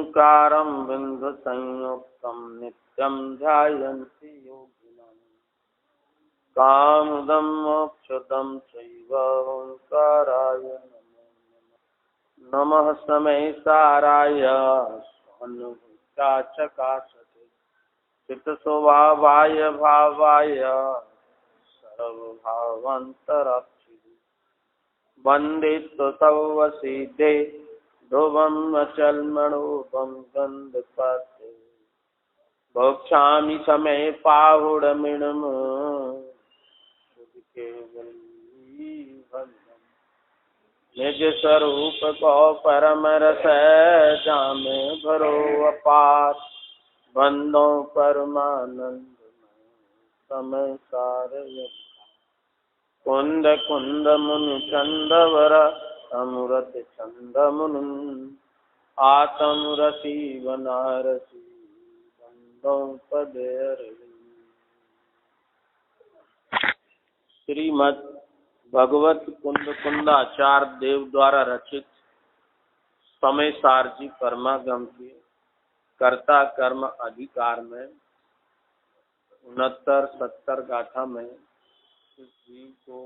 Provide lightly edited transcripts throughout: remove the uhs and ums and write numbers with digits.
ओंकारं बिंदुसंयुक्तं नित्यं ध्यायन्ति योगिनः। कामदं मोक्षदं चैव ओंकाराय नमो नमः। नमः समयसाराय स्वानुभूत्याचकाशते चित्तस्वभावाय भावाय सर्वभावान्तराक्षिणे। वन्दे त्ववसीदे ध्रुवम् अचलमणोपं गन्धपते। भोक्ष्यामि समय पाहुडमिणम् निज स्वरूप को परम रस जामे भरो अपार। बंदो परमानंद समय सार कुंद कुंद मुनि चंदवर अमृत चंद मुनि। आतम रसी बनारसी बंदो पदे। श्रीमद् भगवत कुंद कुंदाचार्य देव द्वारा रचित समय सारजी परमागम के कर्ता कर्म अधिकार में 69-70 गाथा में इस जीव को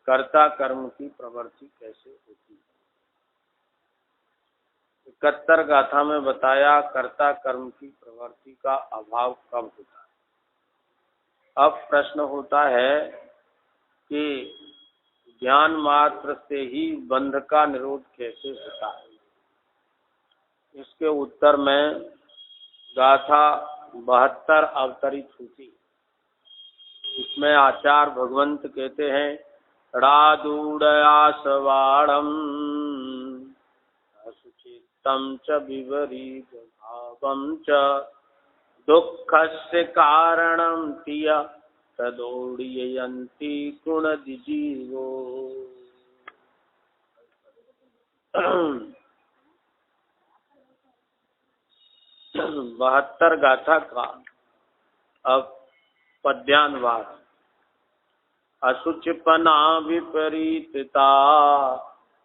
कर्ता कर्म की प्रवृत्ति कैसे होती है। 71 गाथा में बताया कर्ता कर्म की प्रवृत्ति का अभाव कब होता है। अब प्रश्न होता है कि ज्ञान मात्र से ही बंध का निरोध कैसे होता है। इसके उत्तर में गाथा 72 अवतरित होती। इसमें आचार्य भगवंत कहते हैं रादूढ़यासवाणम् असुचित्तं च विपरीत भावं च दुःखस्य कारणं तिय तदोड़यन्ति गुणदिजीवो। 72 गाथा का अब पद्यानुवाद। असुचिपना विपरीतता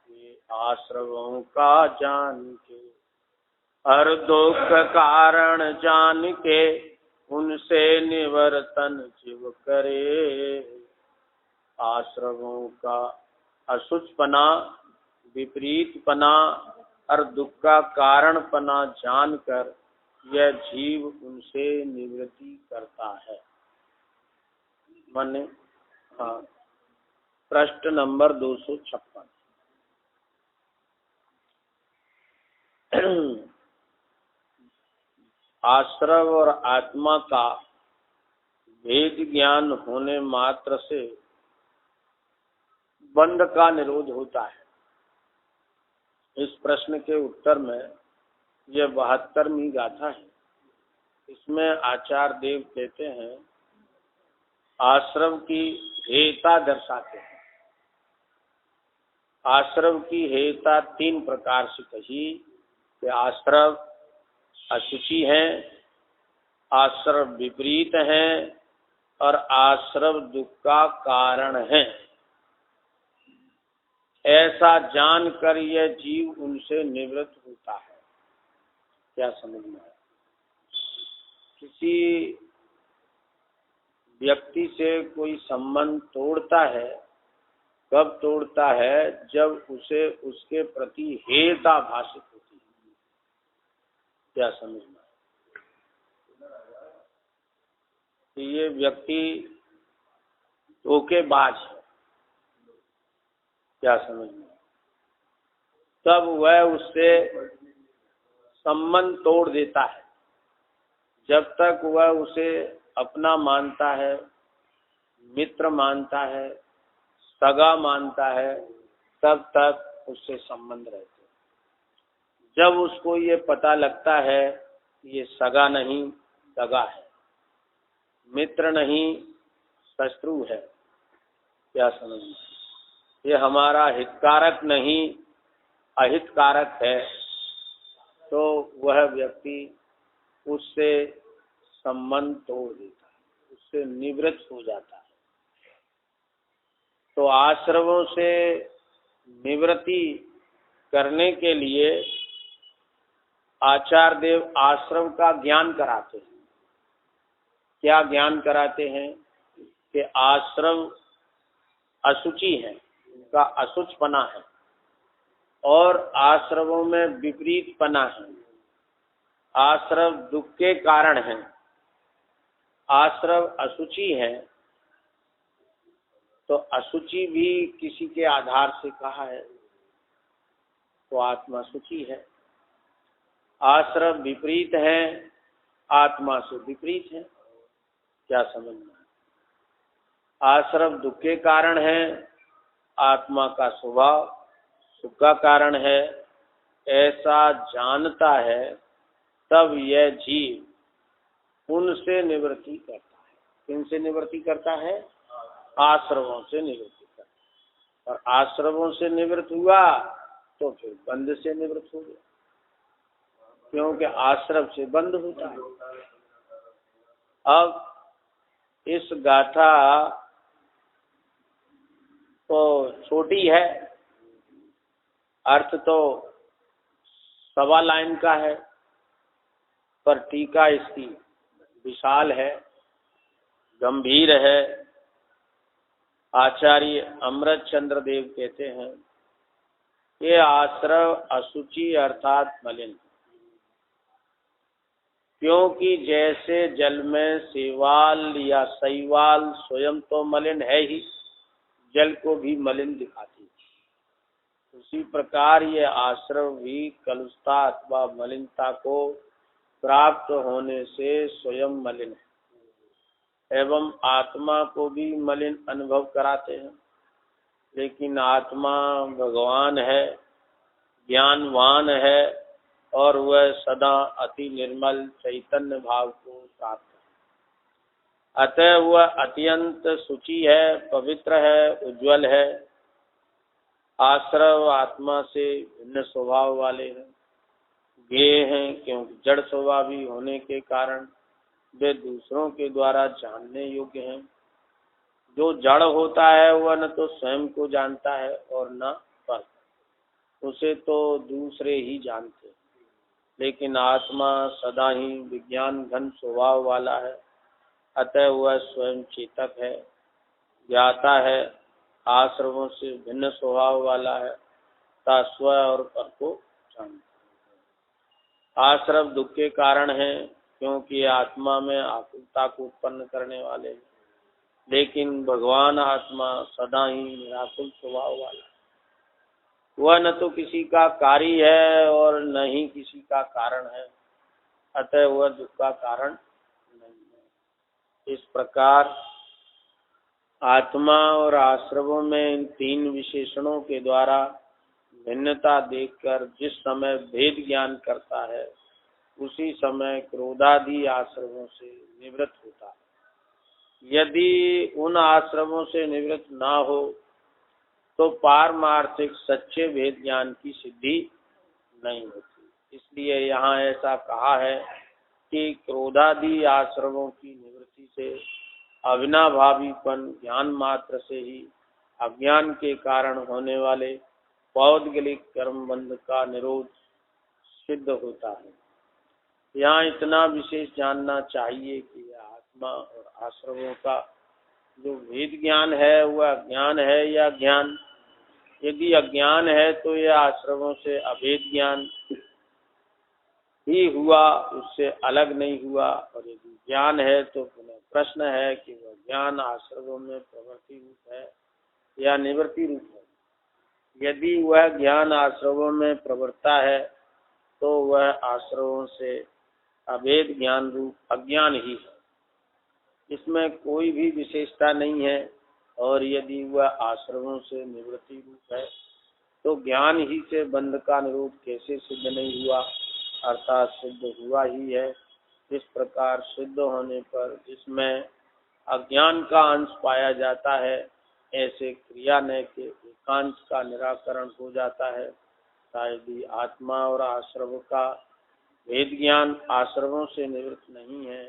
ये आश्रवों का जान के। हर दुख कारण जान के उनसे निवर्तन जीव करे। आश्रवों का असुचपना विपरीतपना और दुख का कारणपना जानकर यह जीव उनसे निवृत्ति करता है। माने हाँ, प्रश्न नंबर 256। आश्रव और आत्मा का भेद ज्ञान होने मात्र से बंध का निरोध होता है। इस प्रश्न के उत्तर में यह 72वीं गाथा है। इसमें आचार्य देव कहते हैं आश्रव की हेयता दर्शाते हैं। आश्रव की हेयता 3 प्रकार से कही कि आश्रव अशुचि है, आश्रव विपरीत है और आश्रव दुख का कारण है। ऐसा जानकर यह जीव उनसे निवृत्त होता है। क्या समझ में आया? किसी व्यक्ति से कोई संबंध तोड़ता है, कब तोड़ता है? जब उसे उसके प्रति हेयता भाषित होती है। क्या समझ में आया? कि ये व्यक्ति धोखेबाज है। क्या समझ में? तब वह उससे संबंध तोड़ देता है। जब तक वह उसे अपना मानता है, मित्र मानता है, सगा मानता है, तब तक उससे संबंध रहते हैं। जब उसको ये पता लगता है ये सगा नहीं सगा है, मित्र नहीं शत्रु है, क्या समझ में? ये हमारा हितकारक नहीं अहितकारक है, तो वह व्यक्ति उससे संबंध तोड़ देता है, उससे निवृत्त हो जाता है। तो आश्रवों से निवृत्ति करने के लिए आचार्य देव आश्रम का ज्ञान कराते हैं। क्या ज्ञान कराते हैं कि आश्रम अशुचि है, उनका अशुचपना है, और आश्रमों में विपरीतपना है। आश्रम दुख के कारण है, आश्रम अशुचि है, तो अशुचि भी किसी के आधार से कहा है तो आत्मा शुचि है। आश्रम विपरीत है, आत्मा से विपरीत है। क्या समझना है? आश्रम दुख के कारण है, आत्मा का स्वभाव सुख का कारण है। ऐसा जानता है तब यह जीव उनसे निवृत्ति करता है। किनसे निवृत्ति करता है? आश्रमों से निवृत्ति करता है। और आश्रमों से निवृत्त हुआ तो फिर बंध से निवृत्त हो गया, क्योंकि आश्रम से बंध होता है। अब इस गाथा तो छोटी है, अर्थ तो 1.25 लाइन का है, पर टीका इसकी विशाल है, गंभीर है। आचार्य अमृत चंद्र देव कहते हैं ये आश्रव अशुचि अर्थात मलिन, क्योंकि जैसे जल में शैवाल या शैवाल स्वयं तो मलिन है ही, जल को भी मलिन दिखाती है, उसी प्रकार ये आश्रव भी कलुषता अथवा मलिनता को प्राप्त होने से स्वयं मलिन है एवं आत्मा को भी मलिन अनुभव कराते हैं। लेकिन आत्मा भगवान है, ज्ञानवान है, और वह सदा अति निर्मल चैतन्य भाव को प्राप्त है। अतः वह अत्यंत शुचि है, पवित्र है, उज्जवल है। आश्रव आत्मा से भिन्न स्वभाव वाले हैं, ज्ञेय हैं, क्योंकि जड़ स्वभावी होने के कारण वे दूसरों के द्वारा जानने योग्य हैं। जो जड़ होता है वह न तो स्वयं को जानता है और न पर, उसे तो दूसरे ही जानते हैं। लेकिन आत्मा सदा ही विज्ञान घन स्वभाव वाला है, अतः वह स्वयं चेतक है, ज्ञाता है, आश्रमों से भिन्न स्वभाव वाला है, ता स्व और पर को जानता है। आश्रम दुख के कारण है, क्योंकि आत्मा में आकुलता को उत्पन्न करने वाले हैं। लेकिन भगवान आत्मा सदा ही निराकुल स्वभाव वाला है। वह न तो किसी का कार्य है और न ही किसी का कारण है, अतः वह दुख का कारण नहीं है। इस प्रकार आत्मा और आश्रमों में इन 3 विशेषणों के द्वारा भिन्नता देखकर जिस समय भेद ज्ञान करता है, उसी समय क्रोधादि आश्रमों से निवृत्त होता है। यदि उन आश्रमों से निवृत्त ना हो तो पारमार्थिक सच्चे भेद ज्ञान की सिद्धि नहीं होती। इसलिए यहाँ ऐसा कहा है कि क्रोधादि आश्रमों की निवृत्ति से अविनाभावीपन ज्ञान मात्र से ही अज्ञान के कारण होने वाले पौद्गलिक कर्म बंध का निरोध सिद्ध होता है। यहाँ इतना विशेष जानना चाहिए कि आत्मा और आश्रमों का जो वेद ज्ञान है वह अज्ञान है या ज्ञान। यदि अज्ञान है तो यह आश्रमों से अभेद ज्ञान ही हुआ, उससे अलग नहीं हुआ। और यदि ज्ञान है तो पुनः प्रश्न है कि वह ज्ञान आश्रमों में प्रवृत्ति रूप है या निवृत्ति रूप है। यदि वह ज्ञान आश्रमों में प्रवृत्ता है तो वह आश्रमों से अभेद ज्ञान रूप अज्ञान ही है, इसमें कोई भी विशेषता नहीं है। और यदि वह आश्रमों से निवृत्ति रूप है तो ज्ञान ही से बंध का निरोध कैसे सिद्ध नहीं हुआ, अर्थात सिद्ध हुआ ही है। इस प्रकार सिद्ध होने पर जिसमें अज्ञान का अंश पाया जाता है, ऐसे क्रियानय के एकांश का निराकरण हो जाता है। शायद ही आत्मा और आश्रम का वेद ज्ञान आश्रमों से निवृत्त नहीं है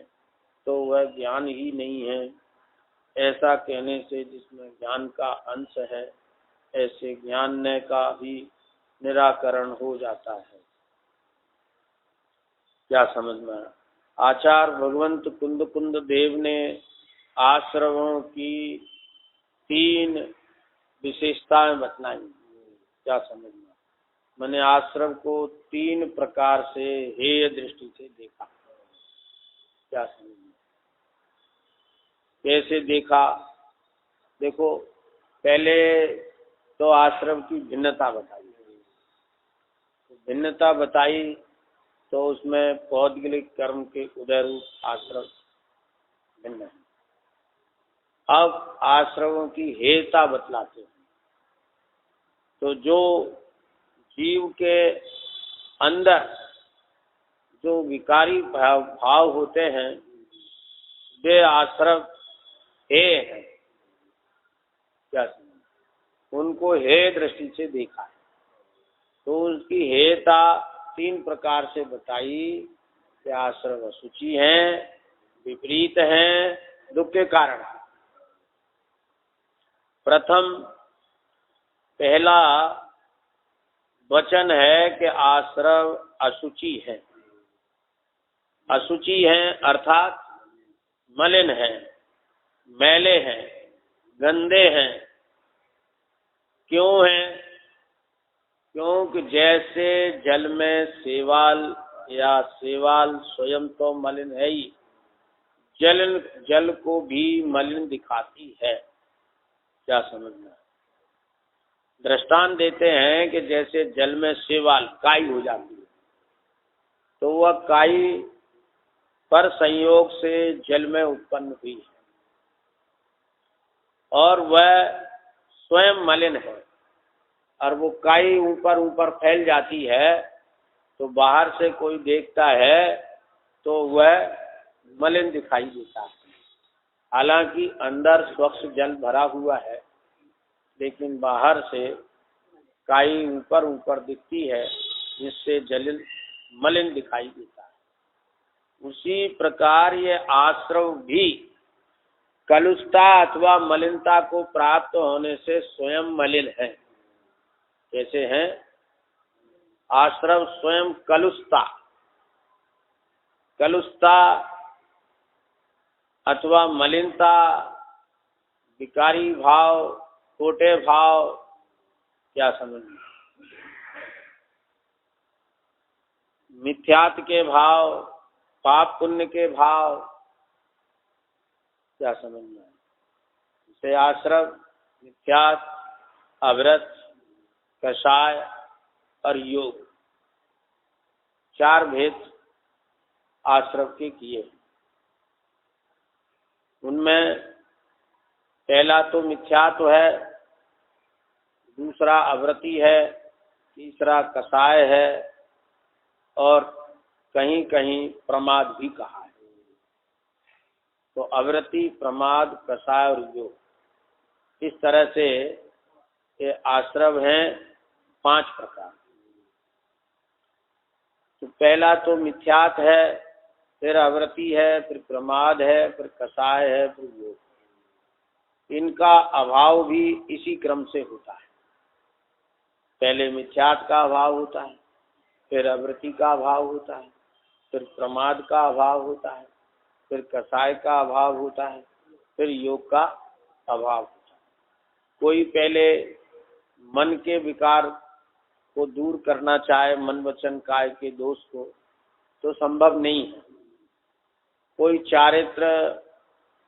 तो वह ज्ञान ही नहीं है। ऐसा कहने से जिसमें ज्ञान का अंश है, ऐसे ज्ञान का भी निराकरण हो जाता है। क्या समझ में आया? आचार्य भगवंत कुंद कुंद देव ने आश्रमों की 3 विशेषताएं बतलाई। क्या समझ में आया? मैंने आश्रम को 3 प्रकार से हेय दृष्टि से देखा। क्या समझ में? कैसे देखा? देखो, पहले तो आश्रम की भिन्नता बताई। भिन्नता बताई तो उसमें पौद्गलिक कर्म के उदय रूप आश्रम भिन्न है। अब आश्रमों की हेयता बतलाते हैं। तो जो जीव के अंदर जो विकारी भाव होते हैं वे आश्रम हेय है। क्या समझ? उनको हेय दृष्टि से देखा है। तो उसकी हेयता 3 प्रकार से बताई कि आश्रम अशुचि हैं, विपरीत हैं, दुख के कारण है। प्रथम पहला वचन है कि आश्रम अशुचि है। अशुचि हैं अर्थात मलिन हैं, मैले हैं, गंदे हैं। क्यों हैं? क्योंकि जैसे जल में शैवाल या शैवाल स्वयं तो मलिन है ही, जल को भी मलिन दिखाती है। क्या समझना? दृष्टांत देते हैं कि जैसे जल में शैवाल काई हो जाती है तो वह काई पर संयोग से जल में उत्पन्न हुई है और वह स्वयं मलिन है और वो काई ऊपर ऊपर फैल जाती है तो बाहर से कोई देखता है तो वह मलिन दिखाई देता है। हालांकि अंदर स्वच्छ जल भरा हुआ है लेकिन बाहर से काई ऊपर ऊपर दिखती है जिससे जल मलिन दिखाई देता है। उसी प्रकार ये आश्रव भी कलुषता अथवा मलिनता को प्राप्त होने से स्वयं मलिन है। कैसे हैं? आश्रव स्वयं कलुषता अथवा मलिनता, विकारी भाव, खोटे भाव। क्या समझ? मिथ्यात्व के भाव, पाप पुण्य के भाव। क्या समझना है? इसे आश्रम, मिथ्यात्व, अव्रत, कषाय और योग 4 भेद आश्रम के किए। उनमें पहला तो मिथ्यात्व है, दूसरा अवृत्ति है, तीसरा कषाय है और कहीं कहीं प्रमाद भी कहा है। तो अवृत्ति, प्रमाद, कषाय और योग, इस तरह से ये आश्रम हैं 5 प्रकार। तो पहला तो मिथ्यात्व है, फिर अवृत्ति है, फिर प्रमाद है, फिर कषाय है, फिर योग। इनका अभाव भी इसी क्रम से होता है। पहले मिथ्यात्व का अभाव होता है, फिर अवृत्ति का अभाव होता है, फिर प्रमाद का अभाव होता है, फिर कषाय का अभाव होता है, फिर योग का अभाव होता है। कोई पहले मन के विकार को दूर करना चाहे, मन वचन काय के दोष को, तो संभव नहीं है। कोई चारित्र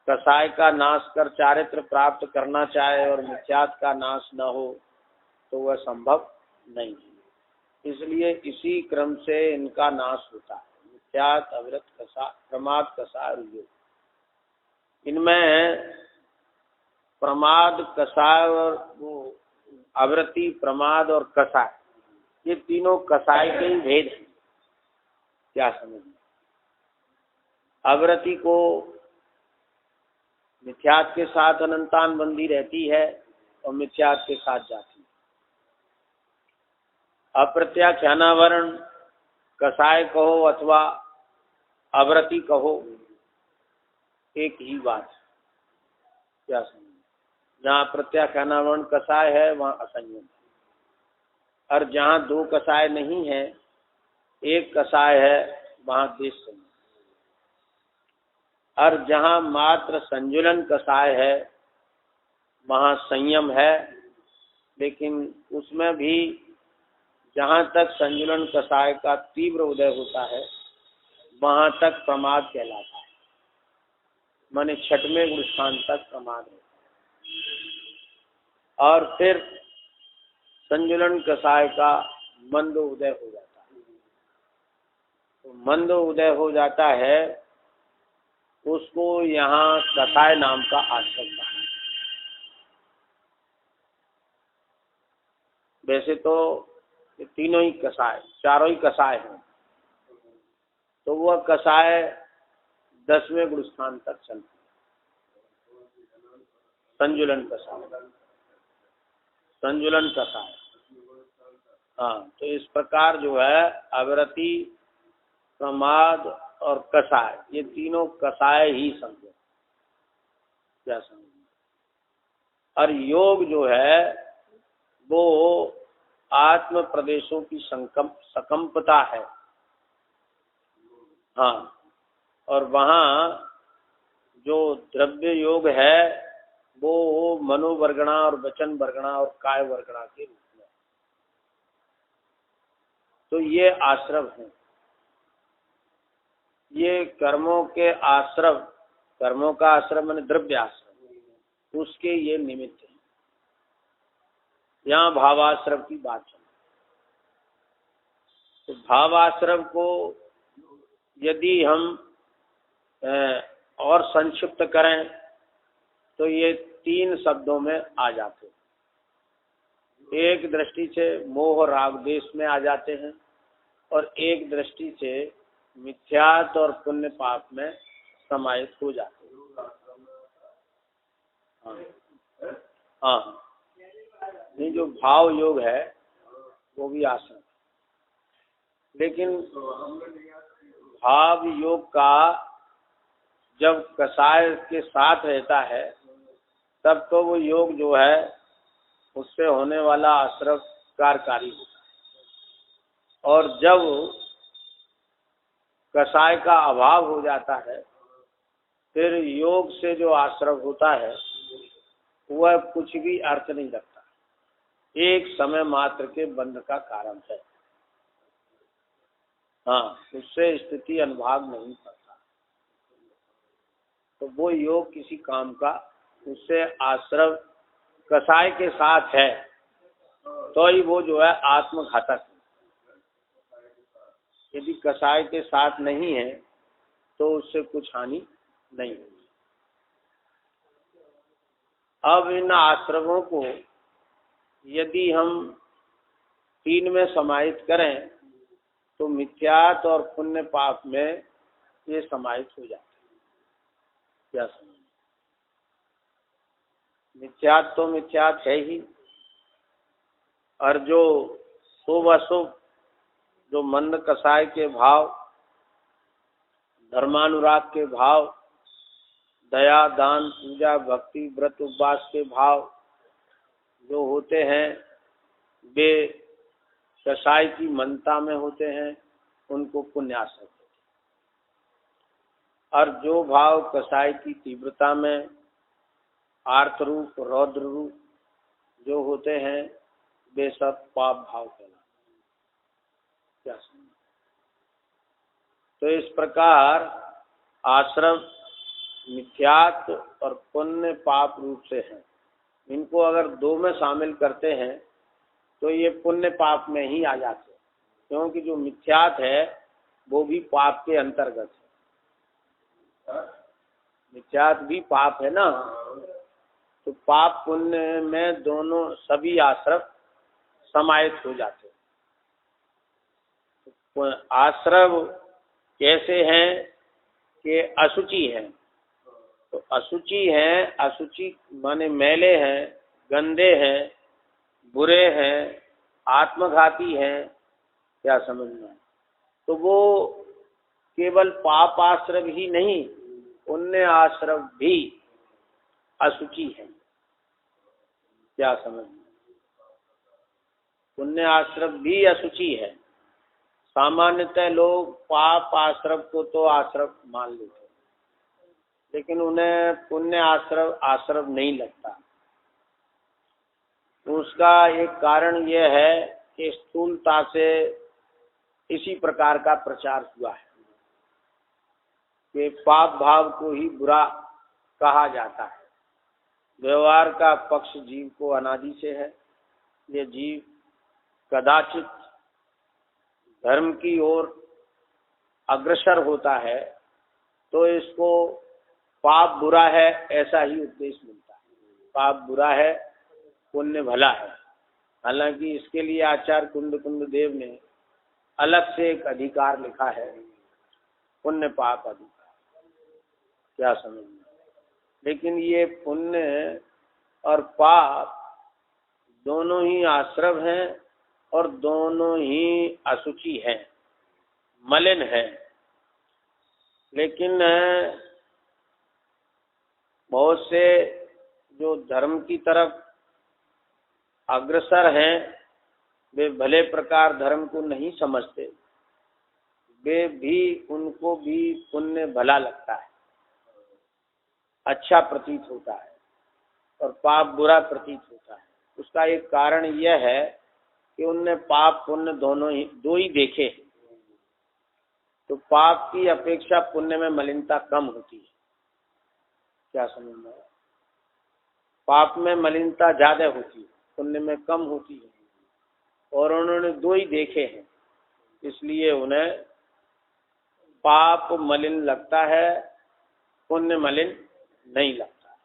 कषाय का नाश कर चारित्र प्राप्त करना चाहे और मिथ्यात्व का नाश न हो तो वह संभव नहीं है। इसलिए इसी क्रम से इनका नाश होता है। मिथ्यात्व, अवृत, कषाय, प्रमाद, कषाय और योग। इनमें प्रमाद, कषाय और वो अवृत्ति, प्रमाद और कषाय, ये तीनों कषाय के ही भेद हैं। क्या समझ? अवृत्ति को मिथ्यात्व के साथ अनंतान बंधी रहती है और मिथ्यात्व के साथ जाती है। अप्रत्याख्यानावरण कषाय कहो अथवा अवृत्ति कहो, एक ही बात। क्या समझ? जहाँ प्रत्याख्यानावरण कषाय है वहाँ असंयम है, और जहाँ 2 कषाय नहीं है, एक कषाय है वहाँ देश संयम। और जहाँ मात्र संजुलन कषाय है वहाँ संयम है, लेकिन उसमें भी जहाँ तक संजुलन कषाय का तीव्र उदय होता है वहाँ तक प्रमाद कहलाता है, माने छठवें गुण स्थान तक प्रमाद है। और फिर संजुलन कषाय का मंद उदय हो जाता है। तो मंद उदय हो जाता है, उसको यहाँ कषाय नाम का आश्रम कहा। वैसे तो ये तीनों ही कषाय, चारों ही कषाय हैं, तो वह कषाय 10वें गुण स्थान तक चलती है। संजुलन कषाय, संजुलन कषाय। हाँ, तो इस प्रकार जो है अविरति, प्रमाद और कषाय, ये तीनों कषाय ही समझो, क्या समझो। और योग जो है वो आत्म प्रदेशों की संकल्पता है। हाँ, और वहाँ जो द्रव्य योग है वो मनोवर्गणा और वचन वर्गणा और काय वर्गणा के रूप में। तो ये आश्रव हैं, ये कर्मों के आश्रव, कर्मों का आश्रव माने द्रव्य आश्रव, उसके ये निमित्त हैं। यहाँ भावाश्रव की बात है। तो भावाश्रव को यदि हम और संक्षिप्त करें तो ये 3 शब्दों में आ जाते हैं। एक दृष्टि से मोह राग देश में आ जाते हैं और एक दृष्टि से मिथ्यात्व और पुण्य पाप में समाहित हो जाते हैं। हाँ, ये जो भाव योग है वो भी आसन, लेकिन भाव योग का जब कषाय के साथ रहता है तब तो वो योग जो है उससे होने वाला आश्रव कार्यकारी होता है। और जब कषाय का अभाव हो जाता है फिर योग से जो आश्रव होता है वह कुछ भी अर्थ नहीं रखता, एक समय मात्र के बंध का कारण है। हाँ, उससे स्थिति अनुभाग नहीं पड़ता। तो वो योग किसी काम का, उससे आश्रव कषाय के साथ है तो ही वो जो है आत्मघातक है। यदि कषाय के साथ नहीं है तो उससे कुछ हानि नहीं होगी। अब इन आश्रमों को यदि हम 3 में समाहित करें तो मिथ्यात और पुण्य पाप में ये समाहित हो जाते हैं। क्या समझ, मिथ्यात तो मिथ्यात है ही, और जो शुभ अशुभ, जो मंद कषाय के भाव, धर्मानुराग के भाव, दया दान पूजा भक्ति व्रत उपवास के भाव जो होते हैं वे कषाय की मनता में होते हैं, उनको पुण्याश्रय होते हैं। और जो भाव कषाय की तीव्रता में आर्त रूप रौद्र रूप जो होते हैं वे सब पाप भाव कहलाते हैं। क्या समझ। तो इस प्रकार आश्रम मिथ्यात्व और पुण्य पाप रूप से है। इनको अगर 2 में शामिल करते हैं तो ये पुण्य पाप में ही आ जाते हैं, क्योंकि जो मिथ्यात है वो भी पाप के अंतर्गत है। मिथ्यात भी पाप है ना, तो पाप पुण्य में दोनों सभी आश्रव समाहित हो जाते हैं। आश्रव कैसे हैं कि अशुचि हैं, तो अशुचि हैं, अशुचि माने मैले हैं, गंदे हैं, बुरे हैं, आत्मघाती हैं। क्या समझना है। तो वो केवल पाप आश्रव ही नहीं, पुण्य आश्रव भी अशुचि है। क्या समझना, पुण्य आश्रव भी अशुचि है। सामान्यतः लोग पाप आश्रव को तो आश्रव मान लेते हैं, लेकिन उन्हें पुण्य आश्रव आश्रव नहीं लगता। तो उसका एक कारण यह है कि स्थूलता से इसी प्रकार का प्रचार हुआ है कि पाप भाव को ही बुरा कहा जाता है। व्यवहार का पक्ष जीव को अनादि से है। ये जीव कदाचित धर्म की ओर अग्रसर होता है तो इसको पाप बुरा है ऐसा ही उपदेश मिलता है। पाप बुरा है, पुण्य भला है। हालांकि इसके लिए आचार्य कुंद देव ने अलग से एक अधिकार लिखा है, पुण्य पाप अधिकार। क्या समझना? लेकिन ये पुण्य और पाप दोनों ही आश्रव हैं और दोनों ही अशुचि हैं, मलिन हैं। लेकिन बहुत से जो धर्म की तरफ अग्रसर हैं वे भले प्रकार धर्म को नहीं समझते, वे भी उनको भी पुण्य भला लगता है, अच्छा प्रतीत होता है, और पाप बुरा प्रतीत होता है। उसका एक कारण यह है कि उनने पाप पुण्य दो ही देखे। तो पाप की अपेक्षा पुण्य में मलिनता कम होती है। क्या समझना है? पाप में मलिनता ज्यादा होती है, पुण्य में कम होती है, और उन्होंने दो ही देखे हैं, इसलिए उन्हें पाप मलिन लगता है, पुण्य मलिन नहीं लगता।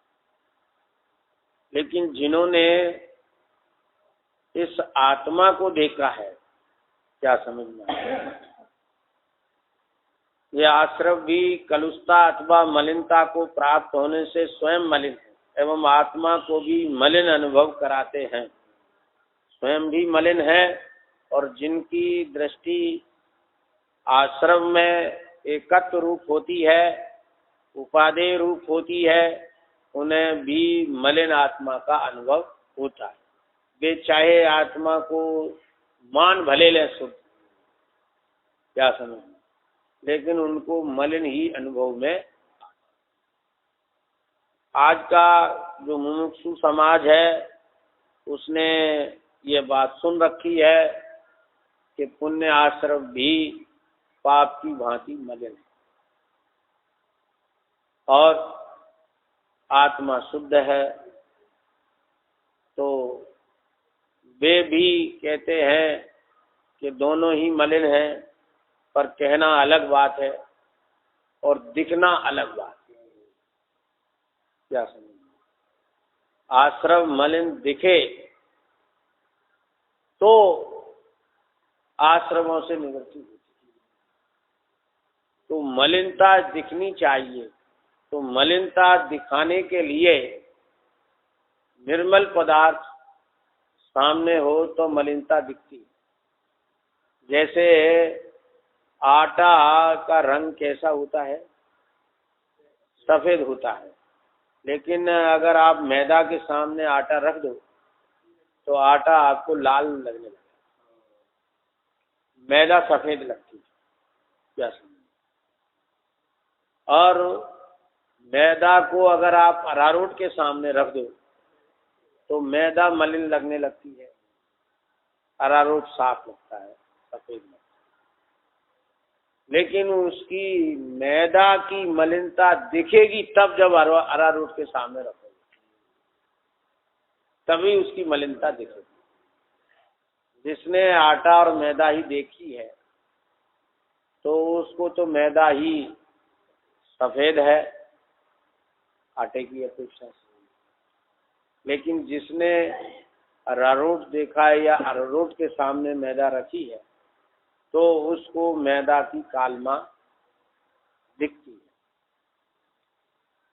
लेकिन जिन्होंने इस आत्मा को देखा है, क्या समझना है, यह आश्रव भी कलुषता अथवा मलिनता को प्राप्त होने से स्वयं मलिन है एवं आत्मा को भी मलिन अनुभव कराते हैं। स्वयं भी मलिन है, और जिनकी दृष्टि आश्रव में एकत्व रूप होती है, उपादेय रूप होती है, उन्हें भी मलिन आत्मा का अनुभव होता है। वे चाहे आत्मा को मान भले ले शुद्ध, क्या समझ, लेकिन उनको मलिन ही अनुभव में। आज का जो मुमुक्षु समाज है उसने ये बात सुन रखी है कि पुण्य आश्रव भी पाप की भांति मलिन है और आत्मा शुद्ध है। तो वे भी कहते हैं कि दोनों ही मलिन हैं, पर कहना अलग बात है और दिखना अलग बात है। क्या समझ? आश्रव मलिन दिखे तो आश्रमों से निवृत्ति होती है। तो मलिनता दिखनी चाहिए। तो मलिनता दिखाने के लिए निर्मल पदार्थ सामने हो तो मलिनता दिखती है। जैसे आटा का रंग कैसा होता है? सफेद होता है। लेकिन अगर आप मैदा के सामने आटा रख दो तो आटा आपको लाल लगने लगेगा, मैदा सफेद लगती है। क्या समझ? और मैदा को अगर आप अरारोट के सामने रख दो तो मैदा मलिन लगने लगती है, अरारोट साफ लगता है, सफेद लगता है। लेकिन उसकी मैदा की मलिनता दिखेगी तब जब अरारोट के सामने रखोगे, तभी उसकी मलिनता दिखेगी। जिसने आटा और मैदा ही देखी है तो उसको तो मैदा ही सफेद है आटे की अपेक्षा से। लेकिन जिसने अरारोट देखा है या अरारोट के सामने मैदा रखी है तो उसको मैदा की कालमा दिखती है।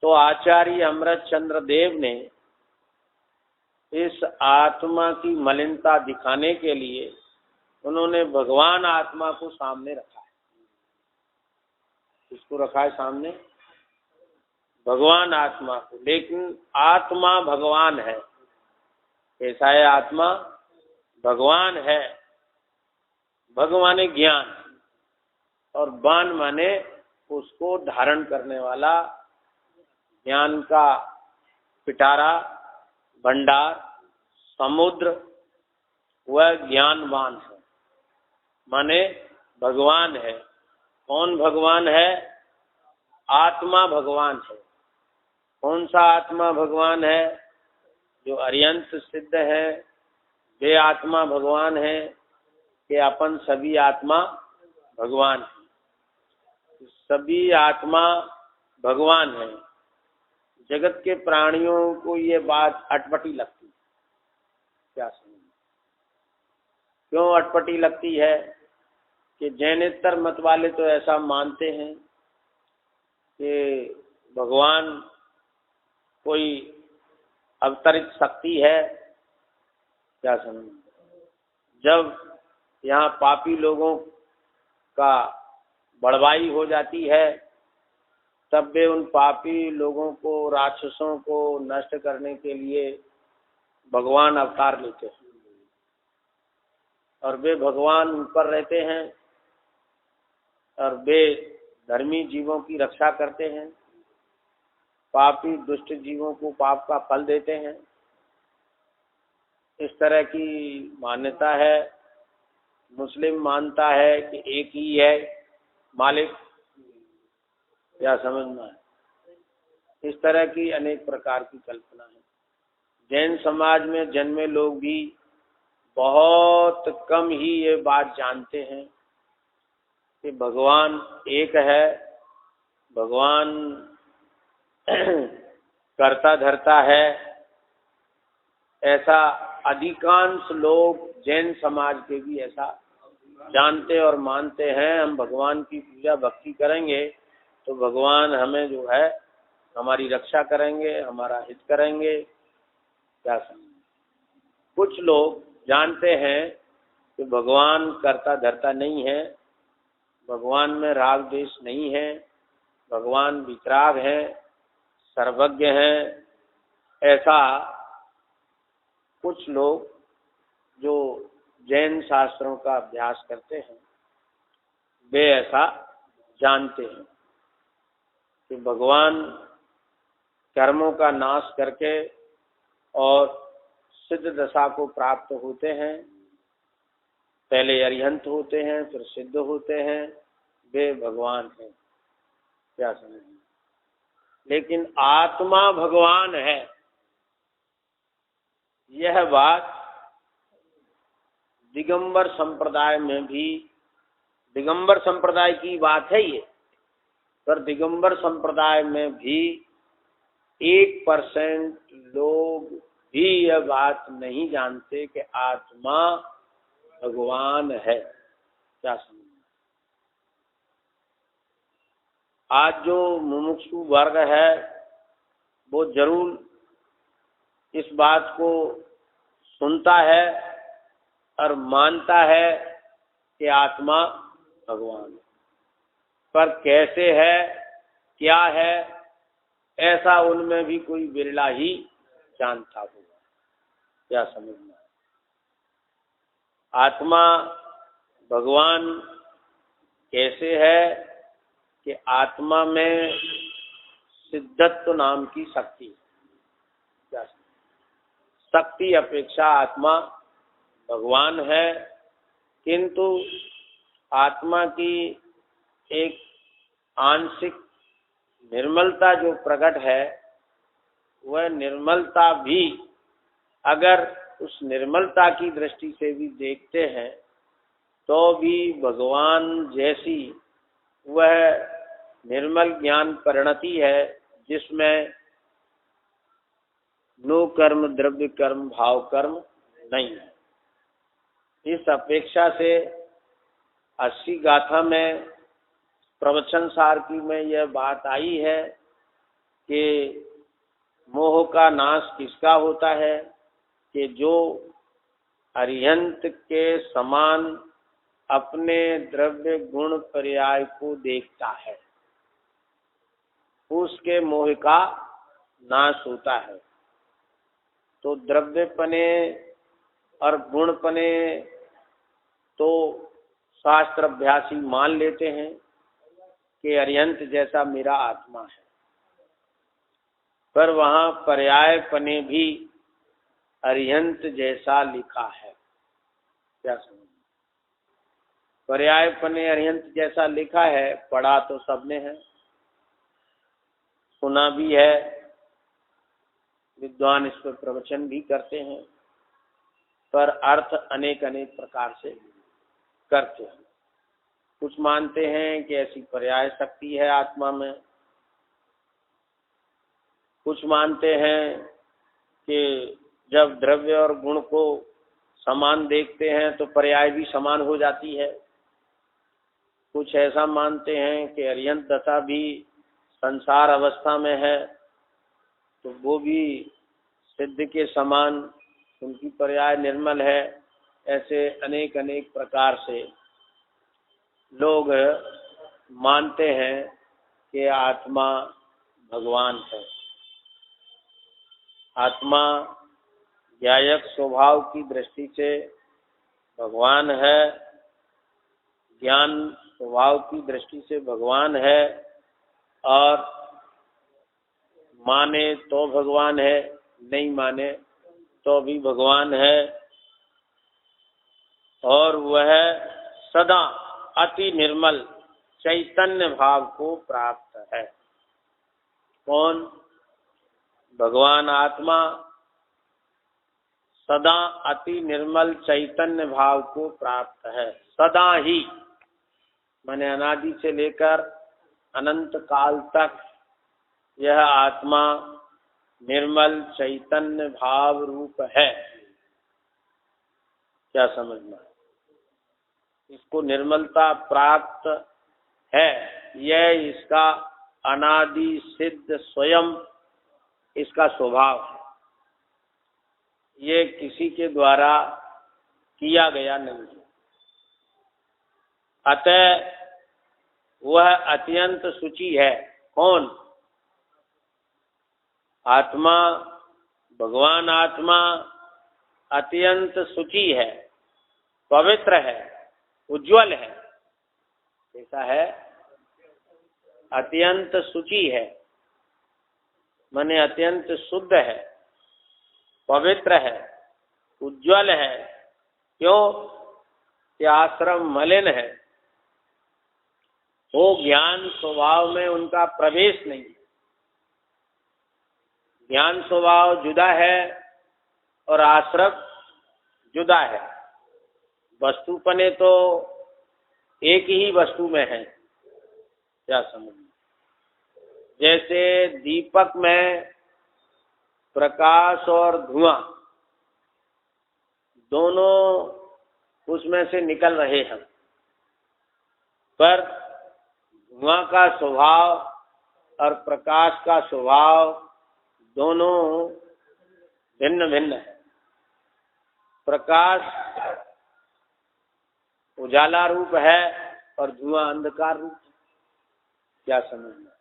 तो आचार्य अमृतचंद्र देव ने इस आत्मा की मलिनता दिखाने के लिए उन्होंने भगवान आत्मा को सामने रखा है। इसको रखा है सामने, भगवान आत्मा को। लेकिन आत्मा भगवान है। कैसा है आत्मा? भगवान है। भगवान ज्ञान, और बान माने उसको धारण करने वाला, ज्ञान का पिटारा, भंडार, समुद्र, वह ज्ञानवान है, माने भगवान है। कौन भगवान है? आत्मा भगवान है। कौन सा आत्मा भगवान है? जो अरियंत सिद्ध है, वे आत्मा भगवान है कि अपन सभी आत्मा भगवान है? सभी आत्मा भगवान है। जगत के प्राणियों को ये बात अटपटी लगती है। क्या समझ? क्यों अटपटी लगती है? कि जैनेतर मत वाले तो ऐसा मानते हैं कि भगवान कोई अवतरित शक्ति है। क्या समझ? जब यहाँ पापी लोगों का बड़वाई हो जाती है, तब वे उन पापी लोगों को, राक्षसों को नष्ट करने के लिए भगवान अवतार लेते हैं, और वे भगवान ऊपर रहते हैं और वे धर्मी जीवों की रक्षा करते हैं, पापी दुष्ट जीवों को पाप का फल देते हैं। इस तरह की मान्यता है। मुस्लिम मानता है कि एक ही है मालिक। क्या समझना है? इस तरह की अनेक प्रकार की कल्पना है। जैन समाज में जन्मे लोग भी बहुत कम ही ये बात जानते हैं कि भगवान एक है, भगवान करता धरता है। ऐसा अधिकांश लोग जैन समाज के भी ऐसा जानते और मानते हैं। हम भगवान की पूजा भक्ति करेंगे तो भगवान हमें जो है हमारी रक्षा करेंगे, हमारा हित करेंगे। क्या समझ? कुछ लोग जानते हैं कि भगवान करता धरता नहीं है, भगवान में राग द्वेष नहीं है, भगवान वितराग है, सर्वज्ञ है। ऐसा कुछ लोग जो जैन शास्त्रों का अभ्यास करते हैं, वे ऐसा जानते हैं कि भगवान कर्मों का नाश करके और सिद्ध दशा को प्राप्त होते हैं। पहले अरिहंत होते हैं, फिर सिद्ध होते हैं, वे भगवान हैं। क्या समझ? लेकिन आत्मा भगवान है, यह बात दिगंबर संप्रदाय में भी, दिगंबर संप्रदाय की बात है ये, पर दिगंबर संप्रदाय में भी 1% लोग भी यह बात नहीं जानते कि आत्मा भगवान है। क्या समझ? आज जो मुमुक्षु वर्ग है वो जरूर इस बात को सुनता है और मानता है कि आत्मा भगवान है, पर कैसे है, क्या है, ऐसा उनमें भी कोई बिरला ही जानता होगा। क्या समझना है? आत्मा भगवान कैसे है कि आत्मा में सिद्धत्व नाम की शक्ति है। क्या शक्ति अपेक्षा आत्मा भगवान है, किंतु आत्मा की एक आंशिक निर्मलता जो प्रकट है, वह निर्मलता भी अगर उस निर्मलता की दृष्टि से भी देखते हैं तो भी भगवान जैसी वह निर्मल ज्ञान परिणति है जिसमें नो कर्म, द्रव्य कर्म, भाव कर्म नहीं है। इस अपेक्षा से 80 गाथा में प्रवचन सार की में यह बात आई है कि मोह का नाश किसका होता है कि जो अरिहंत के समान अपने द्रव्य गुण पर्याय को देखता है, उसके मोह का नाश होता है। तो द्रव्यपने और गुणपने तो शास्त्र अभ्यासी मान लेते हैं, कि अरिहंत जैसा मेरा आत्मा है, पर वहाँ पर्यायपने भी अरिहंत जैसा लिखा है। क्या समझ? पर्यायपने अरिहंत जैसा लिखा है, पढ़ा तो सबने है, सुना भी है, विद्वान इस पर प्रवचन भी करते हैं, पर अर्थ अनेक अनेक प्रकार से करते हैं। कुछ मानते हैं कि ऐसी पर्याय शक्ति है आत्मा में, कुछ मानते हैं कि जब द्रव्य और गुण को समान देखते हैं तो पर्याय भी समान हो जाती है। कुछ ऐसा मानते हैं कि अरिहंत दशा भी संसार अवस्था में है तो वो भी सिद्ध के समान, उनकी पर्याय निर्मल है। ऐसे अनेक अनेक प्रकार से लोग मानते हैं कि आत्मा भगवान है। आत्मा ज्ञायक स्वभाव की दृष्टि से भगवान है, ज्ञान स्वभाव की दृष्टि से भगवान है, और माने तो भगवान है, नहीं माने तो भी भगवान है। और वह सदा अति निर्मल चैतन्य भाव को प्राप्त है। कौन? भगवान आत्मा सदा अति निर्मल चैतन्य भाव को प्राप्त है। सदा ही माने अनादि से लेकर अनंत काल तक यह आत्मा निर्मल चैतन्य भाव रूप है। क्या समझना? इसको निर्मलता प्राप्त है, यह इसका अनादि सिद्ध स्वयं इसका स्वभाव है। ये किसी के द्वारा किया गया नहीं है। अतः वह अत्यंत शुचि है। कौन? आत्मा, भगवान आत्मा अत्यंत शुचि है, पवित्र है, उज्ज्वल है। ऐसा है, अत्यंत शुचि है माने अत्यंत शुद्ध है, पवित्र है, उज्ज्वल है। क्यों? कि आश्रम मलिन है, वो ज्ञान स्वभाव में उनका प्रवेश नहीं है। ज्ञान स्वभाव जुदा है और आश्रम जुदा है। वस्तुपने तो एक ही वस्तु में है। क्या समझ? जैसे दीपक में प्रकाश और धुआं दोनों उसमें से निकल रहे हैं, पर धुआं का स्वभाव और प्रकाश का स्वभाव दोनों भिन्न भिन्न है। प्रकाश उजाला रूप है और धुआं अंधकार रूप है। क्या समझना?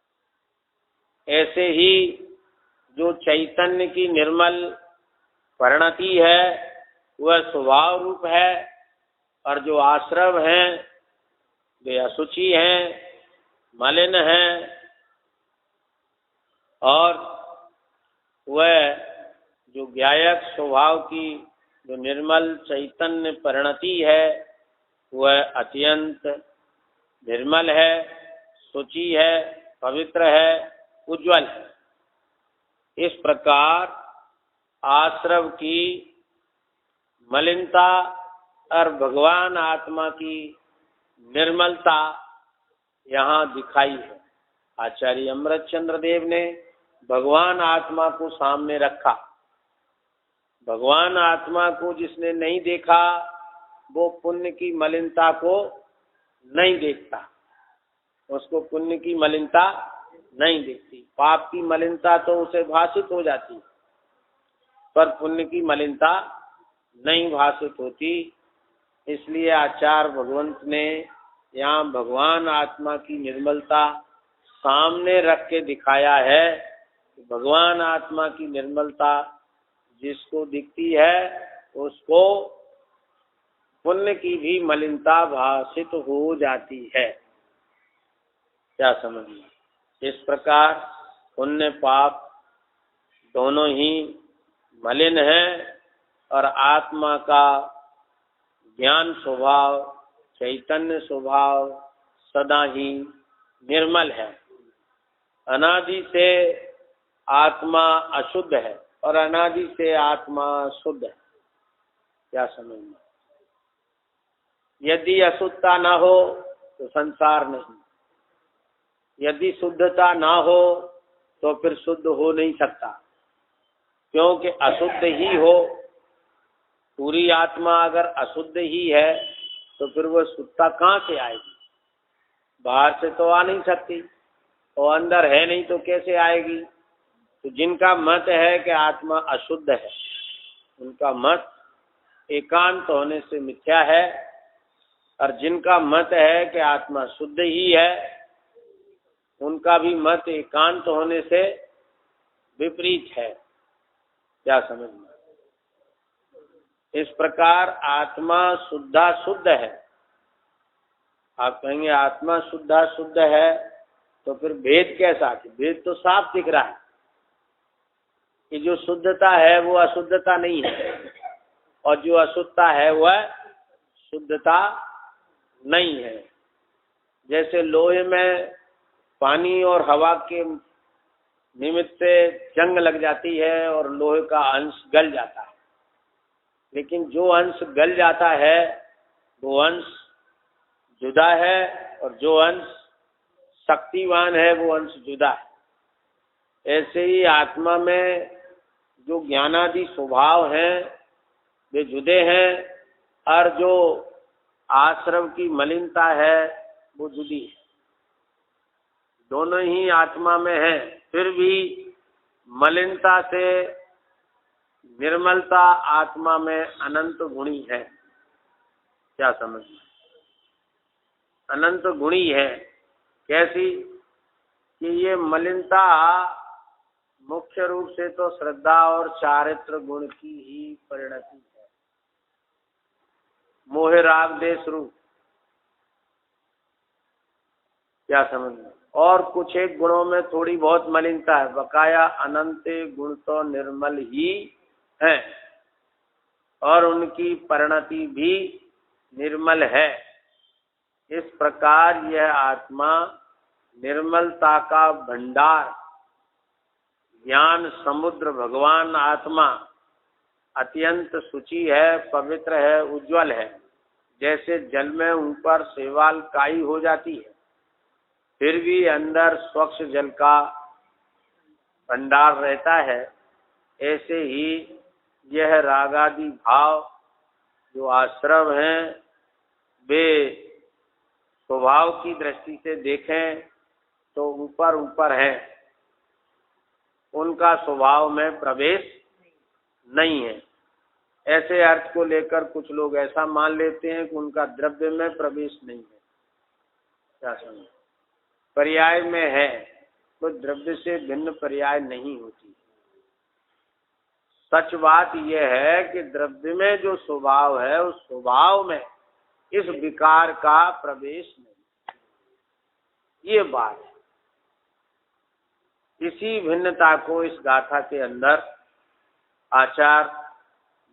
ऐसे ही जो चैतन्य की निर्मल परिणति है वह स्वभाव रूप है, और जो आश्रम हैं वे अशुचि हैं, मलिन हैं, और वह जो ज्ञायक स्वभाव की जो निर्मल चैतन्य परिणति है वह अत्यंत निर्मल है, शुचि है, पवित्र है, उज्ज्वल है। इस प्रकार आश्रम की मलिनता और भगवान आत्मा की निर्मलता यहाँ दिखाई है। आचार्य अमृतचंद्र देव ने भगवान आत्मा को सामने रखा। भगवान आत्मा को जिसने नहीं देखा वो पुण्य की मलिनता को नहीं देखता, उसको पुण्य की मलिनता नहीं दिखती। पाप की मलिनता तो उसे भाषित हो जाती, पर पुण्य की मलिनता नहीं भाषित होती। इसलिए आचार्य भगवंत ने यहाँ भगवान आत्मा की निर्मलता सामने रख के दिखाया है। भगवान आत्मा की निर्मलता जिसको दिखती है उसको पुण्य की भी मलिनता भाषित हो जाती है। क्या समझना। इस प्रकार पुण्य पाप दोनों ही मलिन हैं और आत्मा का ज्ञान स्वभाव, चैतन्य स्वभाव सदा ही निर्मल है। अनादि से आत्मा अशुद्ध है और अनादि से आत्मा शुद्ध है। क्या समझना। यदि अशुद्धता ना हो तो संसार नहीं, यदि शुद्धता ना हो तो फिर शुद्ध हो नहीं सकता, क्योंकि अशुद्ध ही हो। पूरी आत्मा अगर अशुद्ध ही है तो फिर वह शुद्धता कहाँ से आएगी? बाहर से तो आ नहीं सकती, और अंदर है नहीं तो कैसे आएगी? तो जिनका मत है कि आत्मा अशुद्ध है, उनका मत एकांत होने से मिथ्या है, और जिनका मत है कि आत्मा शुद्ध ही है, उनका भी मत एकांत होने से विपरीत है। क्या समझना। इस प्रकार आत्मा शुद्धा शुद्ध है। आप कहेंगे आत्मा शुद्धा शुद्ध है तो फिर भेद कैसा? भेद तो साफ दिख रहा है कि जो शुद्धता है वो अशुद्धता नहीं है, और जो अशुद्धता है वह शुद्धता नहीं है। जैसे लोहे में पानी और हवा के निमित्त से जंग लग जाती है और लोहे का अंश गल जाता है, लेकिन जो अंश गल जाता है वो अंश जुदा है, और जो अंश शक्तिवान है वो अंश जुदा है। ऐसे ही आत्मा में जो ज्ञानादि स्वभाव हैं वे जुदे हैं, और जो आश्रम की मलिनता है वो जुदी है। दोनों ही आत्मा में है, फिर भी मलिनता से निर्मलता आत्मा में अनंत गुणी है। क्या समझना। अनंत गुणी है। कैसी? कि ये मलिनता मुख्य रूप से तो श्रद्धा और चारित्र गुण की ही परिणति है। मोह राग देश रूप। क्या समझना। और कुछ एक गुणों में थोड़ी बहुत मलिनता है, बकाया अनंत गुण तो निर्मल ही है, और उनकी परिणति भी निर्मल है। इस प्रकार यह आत्मा निर्मलता का भंडार, ज्ञान समुद्र भगवान आत्मा अत्यंत शुचि है, पवित्र है, उज्जवल है। जैसे जल में ऊपर शैवाल काई हो जाती है, फिर भी अंदर स्वच्छ जल का भंडार रहता है, ऐसे ही यह रागादि भाव जो आश्रम हैं वे स्वभाव की दृष्टि से देखें तो ऊपर ऊपर है, उनका स्वभाव में प्रवेश नहीं है। ऐसे अर्थ को लेकर कुछ लोग ऐसा मान लेते हैं कि उनका द्रव्य में प्रवेश नहीं है। क्या समझ। पर्याय में है तो द्रव्य से भिन्न पर्याय नहीं होती। सच बात यह है कि द्रव्य में जो स्वभाव है उस स्वभाव में इस विकार का प्रवेश नहीं, ये बात है। इसी भिन्नता को इस गाथा के अंदर आचार्य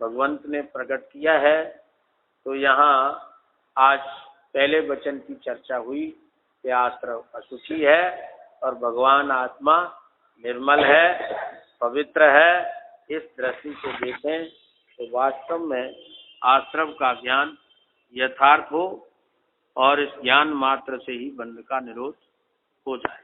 भगवंत ने प्रकट किया है। तो यहाँ आज पहले वचन की चर्चा हुई कि आश्रम अशुचि है और भगवान आत्मा निर्मल है, पवित्र है। इस दृष्टि से देखें तो वास्तव में आश्रम का ज्ञान यथार्थ हो और इस ज्ञान मात्र से ही बंध का निरोध हो जाए।